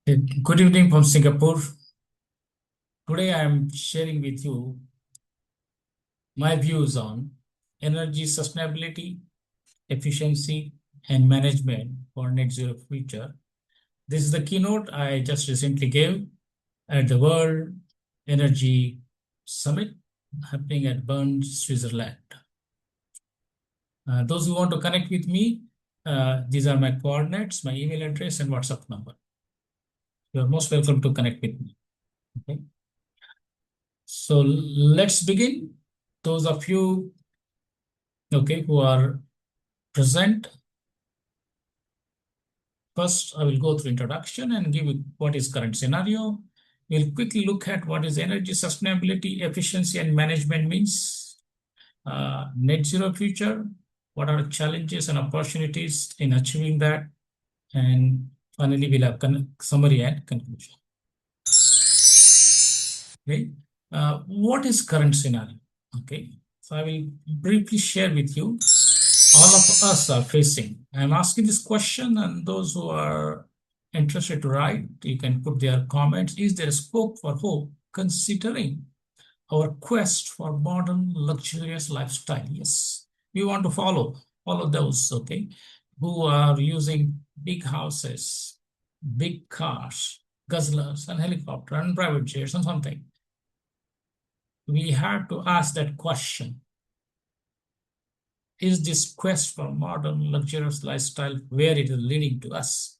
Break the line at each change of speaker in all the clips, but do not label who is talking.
Good evening from Singapore. Today I am sharing with you my views on energy sustainability, efficiency, and management for net zero future. This is the keynote I just recently gave at the World Energy Summit happening at Bern, Switzerland. Those who want to connect with me, these are my coordinates, my email address, and WhatsApp number. You are most welcome to connect with me. Okay. So let's begin. Those of you, who are present, first I will go through introduction and give you what is current scenario. We'll quickly look at what is energy sustainability, efficiency, and management means. Net zero future, what are challenges and opportunities in achieving that, and finally we'll have summary and conclusion. Okay. What is current scenario? Okay, so I will briefly share with you. All of us are facing. I'm asking this question, and those who are interested to write, you can put their comments. Is there scope for hope considering our quest for modern luxurious lifestyle? Yes, we want to follow those, okay, who are using big houses, big cars, guzzlers, and helicopter and private jets and something. We have to ask that question. Is this quest for modern luxurious lifestyle where it is leading to us?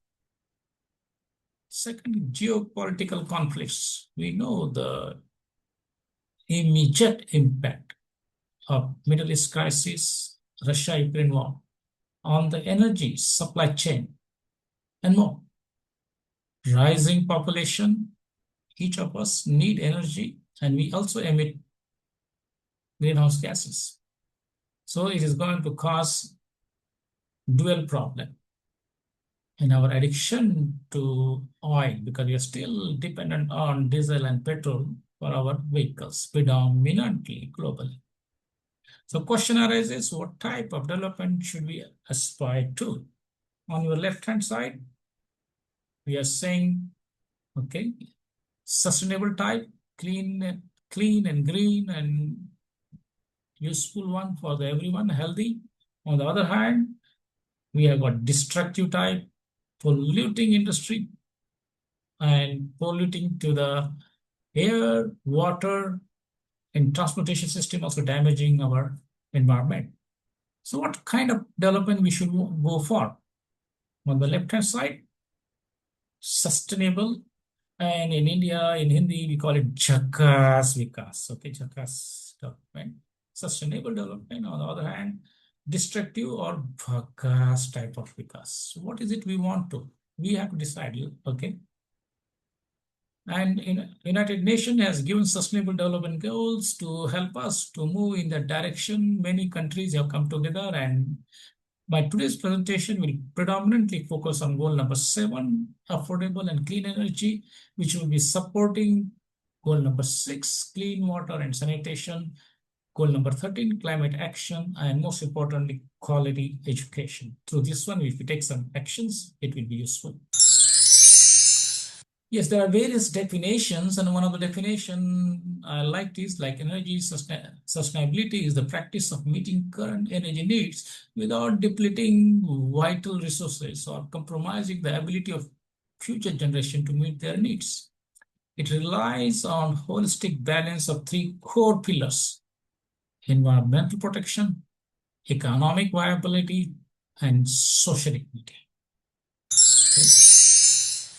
Second, geopolitical conflicts. We know the immediate impact of Middle East crisis, Russia-Ukraine war on the energy supply chain and more. Rising population, each of us need energy and we also emit greenhouse gases. So it is going to cause dual problem in our addiction to oil, because we are still dependent on diesel and petrol for our vehicles, predominantly globally. So question arises, what type of development should we aspire to? On your left-hand side, we are saying, okay, sustainable type, clean and green and useful one for everyone, healthy. On the other hand, we have got destructive type, polluting industry and polluting to the air, water, and transportation system, also damaging our environment. So what kind of development we should go for? On the left-hand side, sustainable, and in India, in Hindi, we call it Jakas Vikas. Okay, Jakas development. Sustainable development, on the other hand, destructive or Bhakas type of Vikas. So what is it we want to? We have to decide, okay? And United Nations has given sustainable development goals to help us to move in that direction. Many countries have come together, and my today's presentation will predominantly focus on goal number 7, affordable and clean energy, which will be supporting goal number 6, clean water and sanitation, goal number 13, climate action, and most importantly, quality education. Through this one, if we take some actions, it will be useful. Yes, there are various definitions, and one of the definition I liked is like energy sustainability is the practice of meeting current energy needs without depleting vital resources or compromising the ability of future generation to meet their needs. It relies on holistic balance of 3 core pillars: environmental protection, economic viability, and social equity. Okay.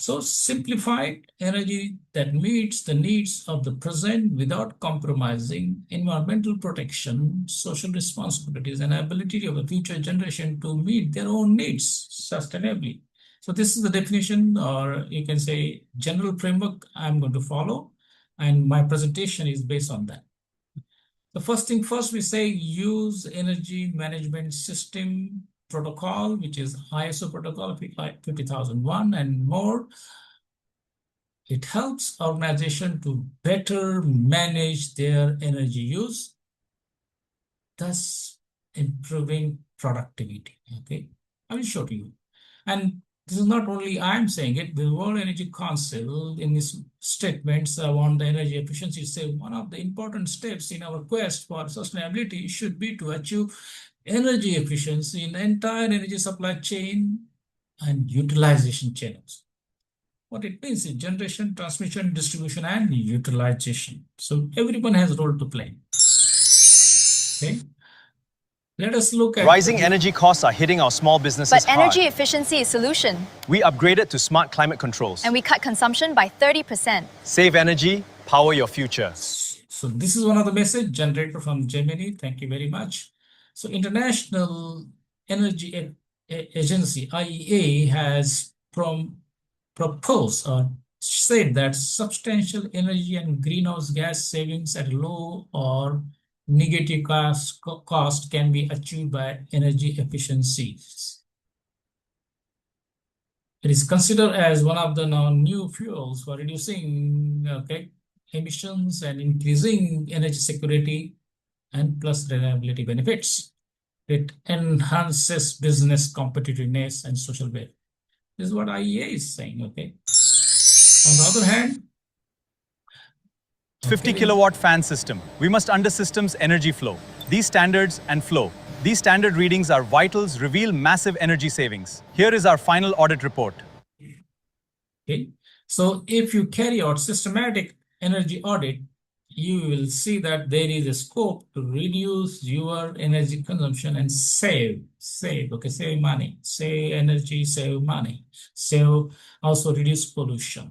So simplified energy that meets the needs of the present without compromising environmental protection, social responsibilities, and ability of the future generation to meet their own needs sustainably. So this is the definition, or you can say general framework I'm going to follow, and my presentation is based on that. The first thing first, we say use energy management system protocol, which is ISO protocol 50001 and more. It helps organization to better manage their energy use, thus improving productivity. Okay, I will show to you. And This is not only I'm saying it, the World Energy Council in its statements on the energy efficiency say one of the important steps in our quest for sustainability should be to achieve energy efficiency in the entire energy supply chain and utilization channels. What it means is generation, transmission, distribution, and utilization. So everyone has a role to play. Okay. Let us look at
Rising energy costs are hitting our small businesses
But energy
hard.
efficiency is solution.
We upgraded to smart climate controls.
And we cut consumption by 30%.
Save energy, power your future.
So this is one of the message generated from Germany. Thank you very much. So International Energy Agency, IEA, has proposed or said that substantial energy and greenhouse gas savings at low or negative cost can be achieved by energy efficiencies. It is considered as one of the new fuels for reducing emissions and increasing energy security and plus reliability benefits. It enhances business competitiveness and social welfare. This is what IEA is saying, okay? On the other hand,
50 kilowatt fan system. We must under systems energy flow. These standards and flow. These standard readings are vitals, reveal massive energy savings. Here is our final audit report.
Okay, so if you carry out systematic energy audit, you will see that there is a scope to reduce your energy consumption and save money, save energy, save money, also reduce pollution.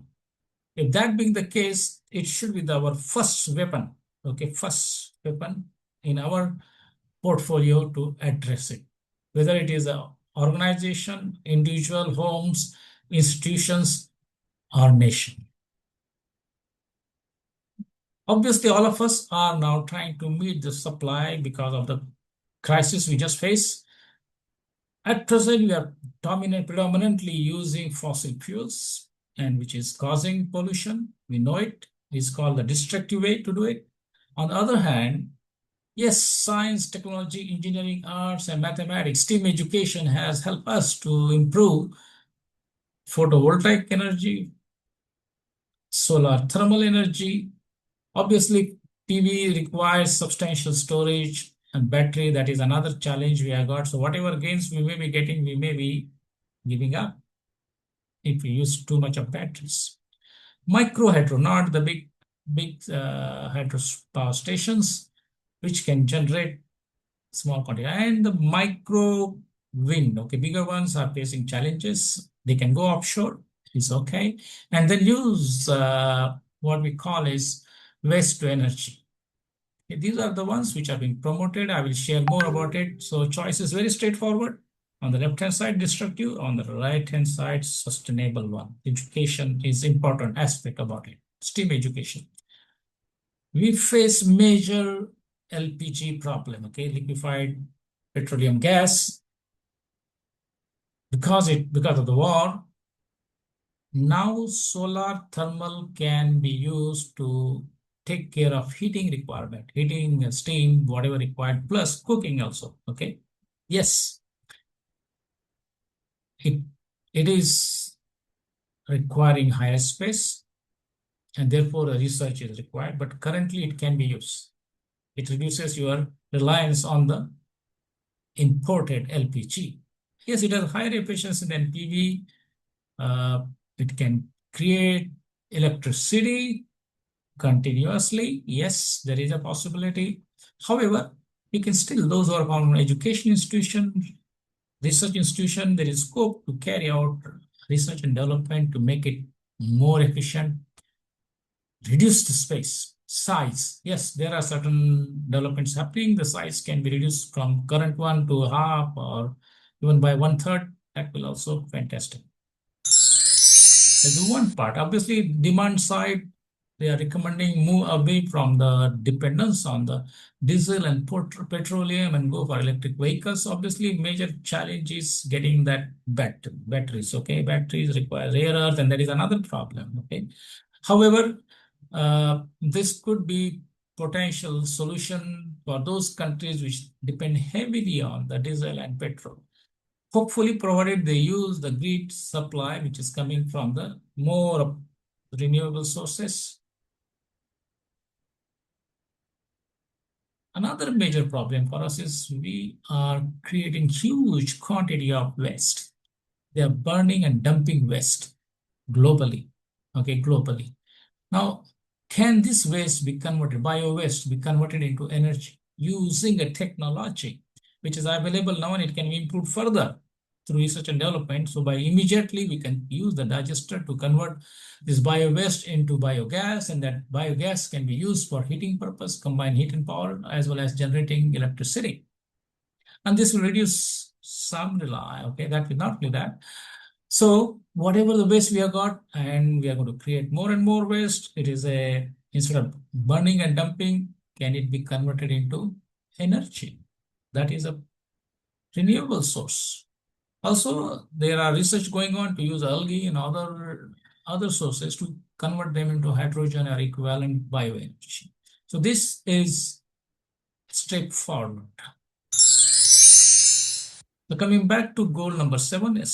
If that being the case, it should be our first weapon, first weapon in our portfolio to address it. Whether it is an organization, individual, homes, institutions, or nation. Obviously, all of us are now trying to meet the supply because of the crisis we just faced. At present, we are predominantly using fossil fuels, and which is causing pollution. We know it. It's called the destructive way to do it. On the other hand, yes, science, technology, engineering, arts, and mathematics, STEAM education has helped us to improve photovoltaic energy, solar thermal energy. Obviously, PV requires substantial storage and battery. That is another challenge we have got. So whatever gains we may be getting, we may be giving up if we use too much of batteries. Micro hydro, not the big hydro power stations, which can generate small quantity, and the micro wind. Okay, bigger ones are facing challenges. They can go offshore. It's okay, and then use what we call is waste to energy. Okay, these are the ones which are being promoted. I will share more about it. So choice is very straightforward. On the left-hand side, destructive. On the right-hand side, sustainable one. Education is important aspect about it. STEAM education. We face major LPG problem, okay, liquefied petroleum gas. Because of the war, now solar thermal can be used to take care of heating requirement, heating, steam, whatever required, plus cooking also, okay? Yes, it is requiring higher space, and therefore a research is required, but currently it can be used. It reduces your reliance on the imported LPG. Yes, it has higher efficiency than PV. It can create electricity continuously. Yes, there is a possibility. However, you can still, those who are from education institution, research institution, there is scope to carry out research and development to make it more efficient, reduce the space, size. Yes, there are certain developments happening. The size can be reduced from current one to half or even by 1/3. That will also be fantastic. That's the one part. Obviously, demand side, they are recommending move away from the dependence on the diesel and petroleum and go for electric vehicles. Obviously, major challenge is getting that batteries. Okay, batteries require rare earth, and that is another problem. Okay, however, this could be potential solution for those countries which depend heavily on the diesel and petrol. hopefully provided they use the grid supply, which is coming from the more renewable sources. Another major problem for us is we are creating huge quantity of waste. They are burning and dumping waste globally. Okay, globally. Now, can this waste be converted, bio waste be converted into energy using a technology which is available now and it can be improved further through research and development. So by immediately we can use the digester to convert this bio waste into biogas, and that biogas can be used for heating purpose, combined heat and power, as well as generating electricity. And this will reduce some rely, okay, that will not do that. So whatever the waste we have got, and we are going to create more and more waste, it is a, instead of burning and dumping, can it be converted into energy? That is a renewable source. Also, there are research going on to use algae and other sources to convert them into hydrogen or equivalent bioenergy. So this is straightforward. So coming back to goal number 7 is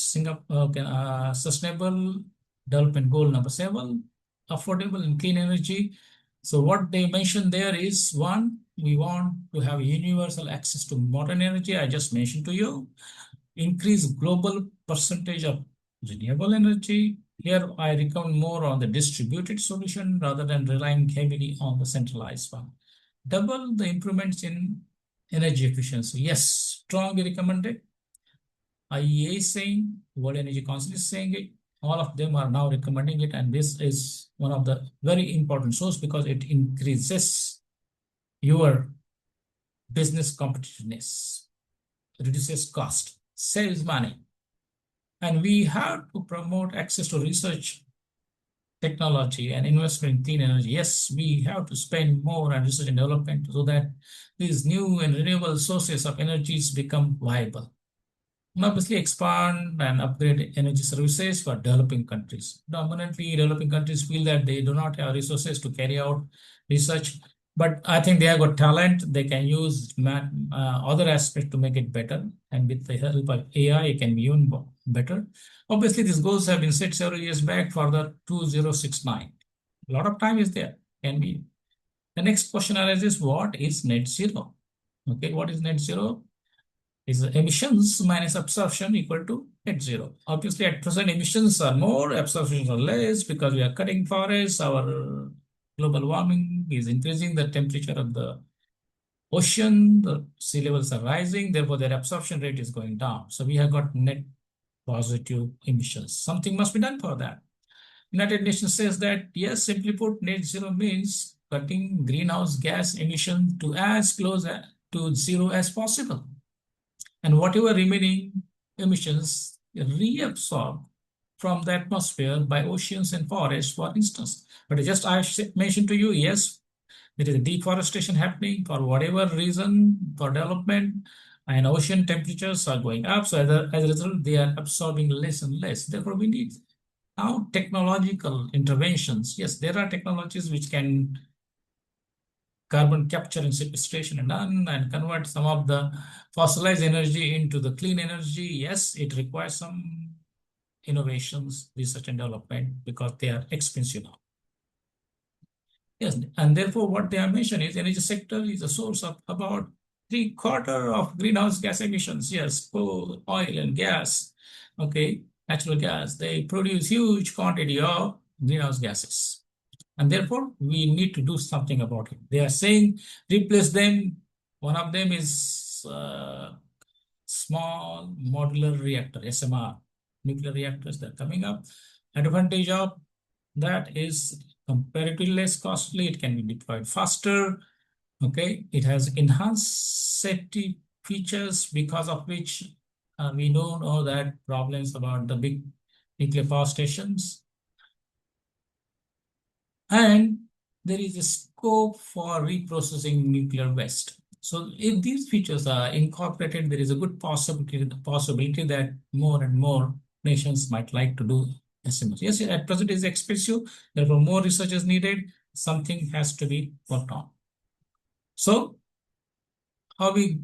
sustainable development goal number 7, affordable and clean energy. So what they mentioned there is, one, we want to have universal access to modern energy. I just mentioned to you, increase global percentage of renewable energy. Here I recommend more on the distributed solution rather than relying heavily on the centralized one. Double the improvements in energy efficiency. Yes, strongly recommended. IEA is saying, World Energy Council is saying it. All of them are now recommending it, and this is one of the very important source because it increases your business competitiveness, reduces cost, saves money. And we have to promote access to research, technology, and investment in clean energy. Yes, we have to spend more on research and development so that these new and renewable sources of energies become viable. And obviously expand and upgrade energy services for developing countries. Dominantly, developing countries feel that they do not have resources to carry out research, but I think they have got talent. They can use other aspects to make it better, and with the help of AI, it can be even better. Obviously, these goals have been set several years back for the 2069. A lot of time is there. Can be. The next question arises: what is net zero? Okay, what is net zero? Is emissions minus absorption equal to net zero. Obviously, at present, emissions are more, absorptions are less because we are cutting forests. Our global warming is increasing the temperature of the ocean. The sea levels are rising. Therefore, their absorption rate is going down. So we have got net positive emissions. Something must be done for that. United Nations says that, yes, simply put, net zero means cutting greenhouse gas emission to as close to zero as possible. And whatever remaining emissions reabsorbed from the atmosphere by oceans and forests, for instance. But just I mentioned to you, yes, there is a deforestation happening for whatever reason, for development, and ocean temperatures are going up. So as a result, they are absorbing less and less. Therefore, we need now technological interventions. Yes, there are technologies which can carbon capture and sequestration and convert some of the fossilized energy into the clean energy. Yes, it requires some innovations, research and development because they are expensive now. Yes, and therefore what they have mentioned is energy sector is a source of about 3/4 of greenhouse gas emissions. Yes, coal, oil and gas, okay, natural gas, they produce huge quantity of greenhouse gases. And therefore, we need to do something about it. They are saying replace them. One of them is small modular reactor, SMR, nuclear reactors that are coming up. Advantage of that is comparatively less costly. It can be deployed faster. Okay, it has enhanced safety features because of which we don't know that problems about the big nuclear power stations. And there is a scope for reprocessing nuclear waste. So if these features are incorporated, there is a good possibility that more and more nations might like to do SMRs. Yes, at present it is expensive, therefore more research is needed. Something has to be worked on. So how we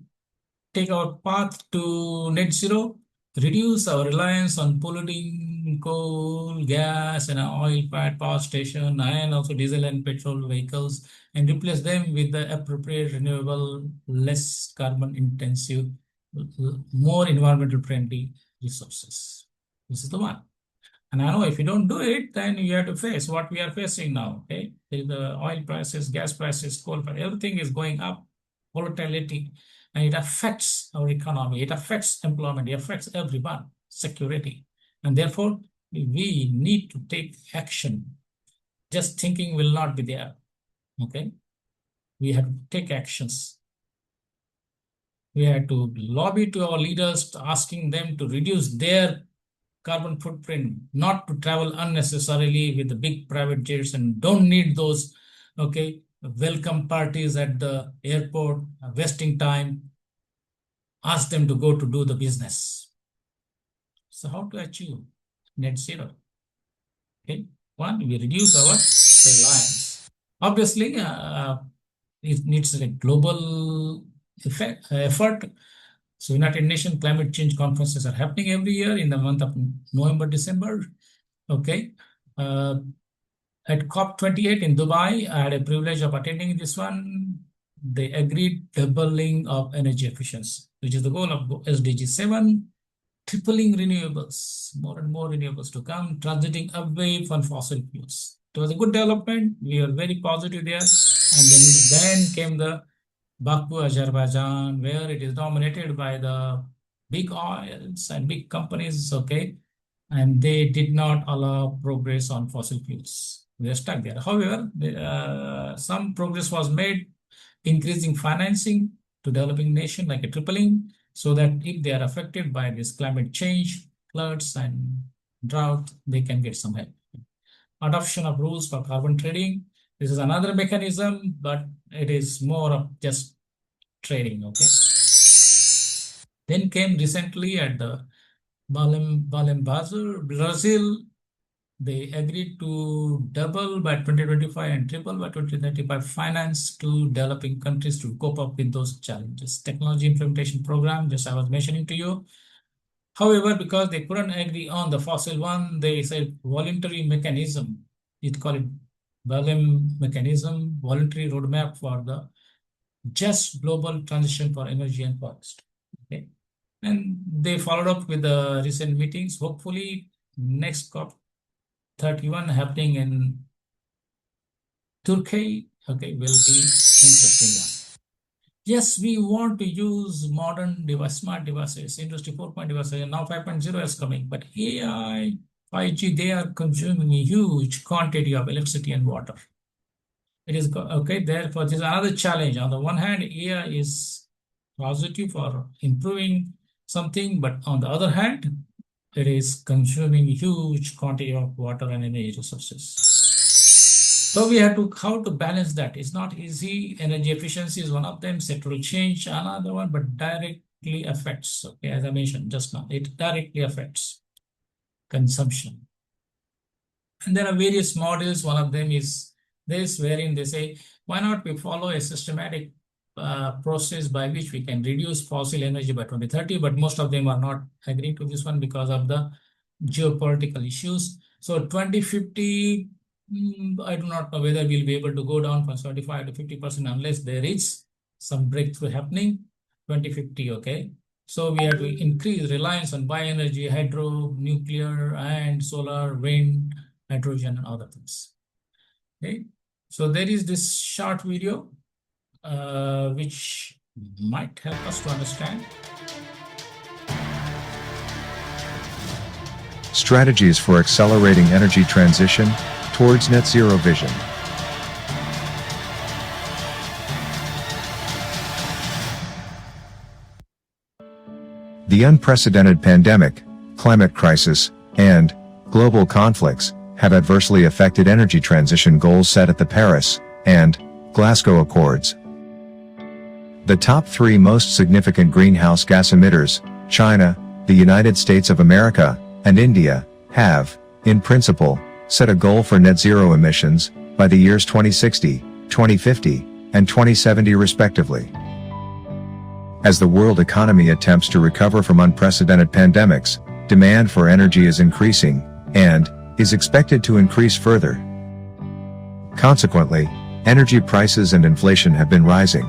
take our path to net zero? reduce our reliance on polluting coal, gas, and oil-fired power station, and also diesel and petrol vehicles, and replace them with the appropriate renewable, less carbon-intensive, more environmental friendly resources. This is the one. And I know if you don't do it, then you have to face what we are facing now. Okay, the oil prices, gas prices, coal prices, everything is going up, volatility, and it affects our economy. It affects employment. It affects everyone, security, and therefore we need to take action. Just thinking will not be there. Okay, we have to take actions. We have to lobby to our leaders, asking them to reduce their carbon footprint, not to travel unnecessarily with the big private jets and don't need those, okay, welcome parties at the airport, wasting time. Ask them to go to do the business. So how to achieve net zero? Okay, one, we reduce our reliance. Obviously, it needs a global effort. So United Nations climate change conferences are happening every year in the month of November, December. Okay. At COP28 in Dubai, I had a privilege of attending this one. They agreed doubling of energy efficiency, which is the goal of SDG 7, tripling renewables, more and more renewables to come, transiting away from fossil fuels. It was a good development. We were very positive there. And then came the Baku, Azerbaijan, where it is dominated by the big oils and big companies, okay, and they did not allow progress on fossil fuels. They're stuck there. However, some progress was made, increasing financing to developing nation like a tripling, so that if they are affected by this climate change, floods and drought, they can get some help. Adoption of rules for carbon trading. This is another mechanism, but it is more of just trading, okay? Then came recently at the Belém, Brazil, they agreed to double by 2025 and triple by 2035 finance to developing countries to cope up with those challenges. Technology implementation program, just I was mentioning to you. However, because they couldn't agree on the fossil one, they said voluntary mechanism. It called it Belém mechanism, voluntary roadmap for the just global transition for energy and forest. Okay. And they followed up with the recent meetings. Hopefully, next COP31 happening in Turkey, okay, will be interesting one. Yes, we want to use modern device, smart devices, Industry 4.0 devices, and now 5.0 is coming. But AI, 5G, they are consuming a huge quantity of electricity and water. It is okay. Therefore, there's another challenge. On the one hand, AI is positive for improving something, but on the other hand, it is consuming huge quantity of water and energy resources. So we have to how to balance that. It's not easy. Energy efficiency is one of them. Sectoral change, another one, but directly affects. Okay, as I mentioned just now, it directly affects consumption. And there are various models. One of them is this, wherein they say, why not we follow a systematic process by which we can reduce fossil energy by 2030, but most of them are not agreeing to this one because of the geopolitical issues. So 2050, I do not know whether we'll be able to go down from 75 to 50% unless there is some breakthrough happening. 2050, okay. So we have to increase reliance on bioenergy, hydro, nuclear, and solar, wind, hydrogen, and other things. Okay. So there is this short video which might help us to understand.
Strategies for accelerating energy transition towards net zero vision. The unprecedented pandemic, climate crisis, and global conflicts have adversely affected energy transition goals set at the Paris and Glasgow Accords. The top three most significant greenhouse gas emitters, China, the United States of America, and India, have, in principle, set a goal for net zero emissions by the years 2060, 2050, and 2070 respectively. As the world economy attempts to recover from unprecedented pandemics, demand for energy is increasing, and is expected to increase further. Consequently, energy prices and inflation have been rising.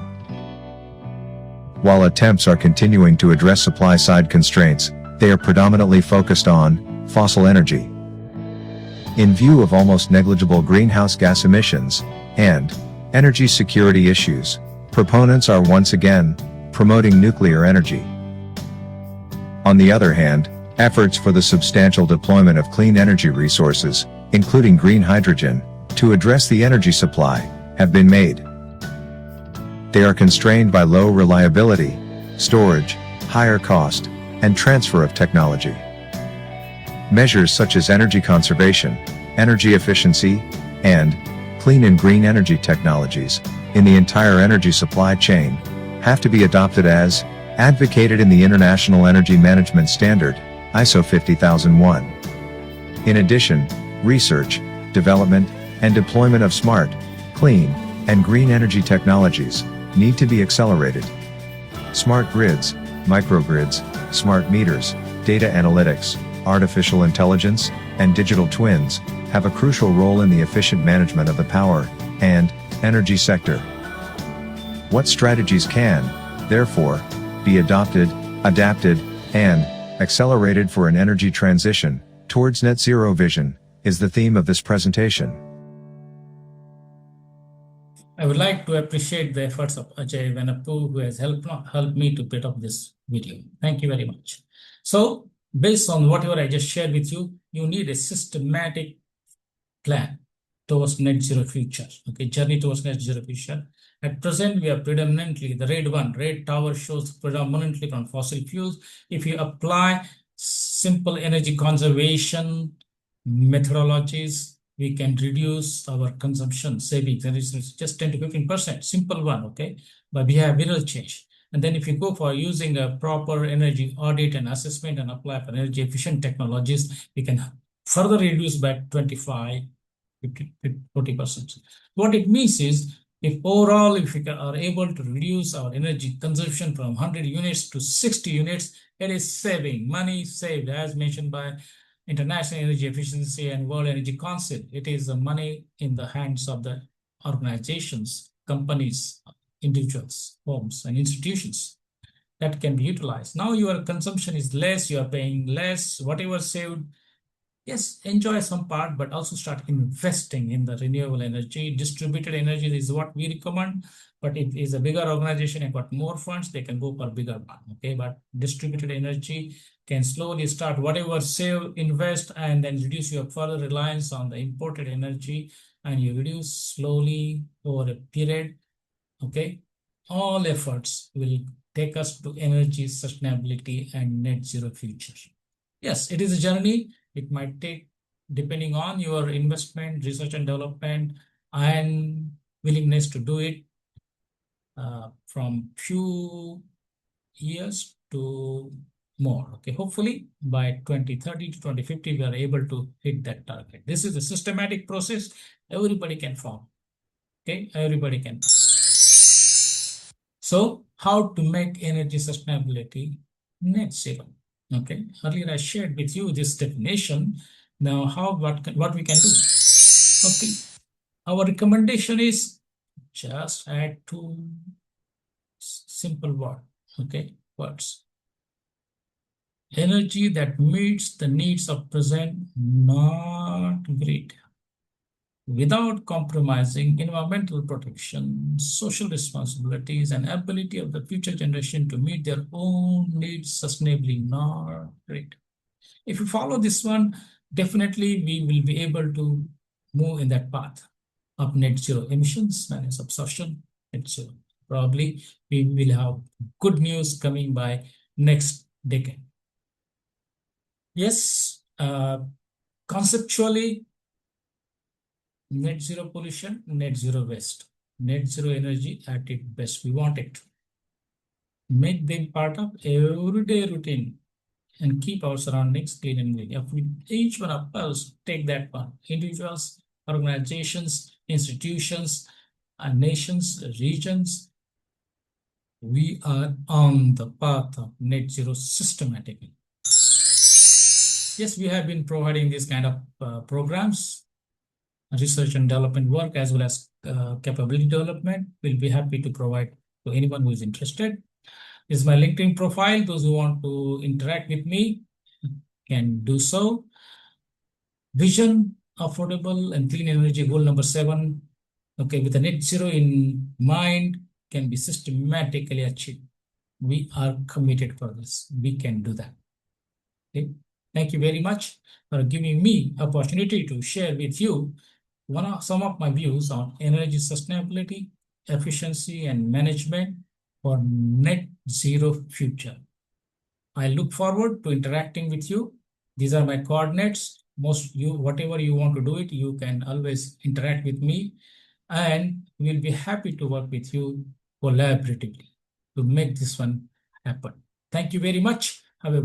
While attempts are continuing to address supply-side constraints, they are predominantly focused on fossil energy. In view of almost negligible greenhouse gas emissions and energy security issues, proponents are once again promoting nuclear energy. On the other hand, efforts for the substantial deployment of clean energy resources, including green hydrogen, to address the energy supply, have been made. They are constrained by low reliability, storage, higher cost, and transfer of technology. Measures such as energy conservation, energy efficiency, and clean and green energy technologies in the entire energy supply chain have to be adopted as advocated in the International Energy Management Standard, ISO 50001. In addition, research, development, and deployment of smart, clean, and green energy technologies need to be accelerated. Smart grids, microgrids, smart meters, data analytics, artificial intelligence, and digital twins have a crucial role in the efficient management of the power and energy sector. What strategies can, therefore, be adopted, adapted, and accelerated for an energy transition towards net zero vision is the theme of this presentation.
I would like to appreciate the efforts of Ajay Venapu, who has helped me to put up this video. Thank you very much. So, based on whatever I just shared with you, you need a systematic plan towards net zero future. Okay, journey towards net zero future. At present, we are predominantly, the red tower shows predominantly from fossil fuels. If you apply simple energy conservation methodologies, we can reduce our consumption savings, and it's just 10 to 15%, simple one, okay? But behavioral change. And then if you go for using a proper energy audit and assessment and apply for energy efficient technologies, we can further reduce by 25, 50, 40%. What it means is, if overall, if we are able to reduce our energy consumption from 100 units to 60 units, it is saving, money saved, as mentioned by International Energy Efficiency and World Energy Council. It is the money in the hands of the organizations, companies, individuals, homes, and institutions that can be utilized. Now your consumption is less, you are paying less, whatever saved. Yes, enjoy some part, but also start investing in the renewable energy. Distributed energy is what we recommend, but if it is a bigger organization and got more funds, they can go for bigger one, okay? But distributed energy can slowly start, whatever save, invest, and then reduce your further reliance on the imported energy, and you reduce slowly over a period, okay? All efforts will take us to energy sustainability and net zero future. Yes, it is a journey. It might take, depending on your investment, research and development, and willingness to do it, from few years to more. Okay, hopefully by 2030 to 2050, we are able to hit that target. This is a systematic process. Everybody can form. Okay, everybody can. So, how to make energy sustainability net zero? Okay, earlier I shared with you this definition. Now, what we can do? Okay, our recommendation is just add two simple words. Energy that meets the needs of present, not greed, without compromising environmental protection, social responsibilities, and ability of the future generation to meet their own needs sustainably, not greed. If you follow this one, definitely we will be able to move in that path of net zero emissions, minus absorption, net zero. Probably we will have good news coming by next decade. Yes, conceptually, net zero pollution, net zero waste, net zero energy at its best. We want it. Make them part of everyday routine and keep our surroundings clean and green. If we, each one of us take that one, individuals, organizations, institutions, nations, regions, We are on the path of net zero systematically. Yes, we have been providing these kind of programs, research and development work, as well as capability development. We'll be happy to provide to anyone who is interested. This is my LinkedIn profile. Those who want to interact with me can do so. Vision, affordable and clean energy goal number 7. Okay, with a net zero in mind, can be systematically achieved. We are committed for this. We can do that. Okay. Thank you very much for giving me opportunity to share with you some of my views on energy sustainability, efficiency, and management for net zero future. I look forward to interacting with you. These are my coordinates. Whatever you want to do it, you can always interact with me, and we'll be happy to work with you collaboratively to make this one happen. Thank you very much.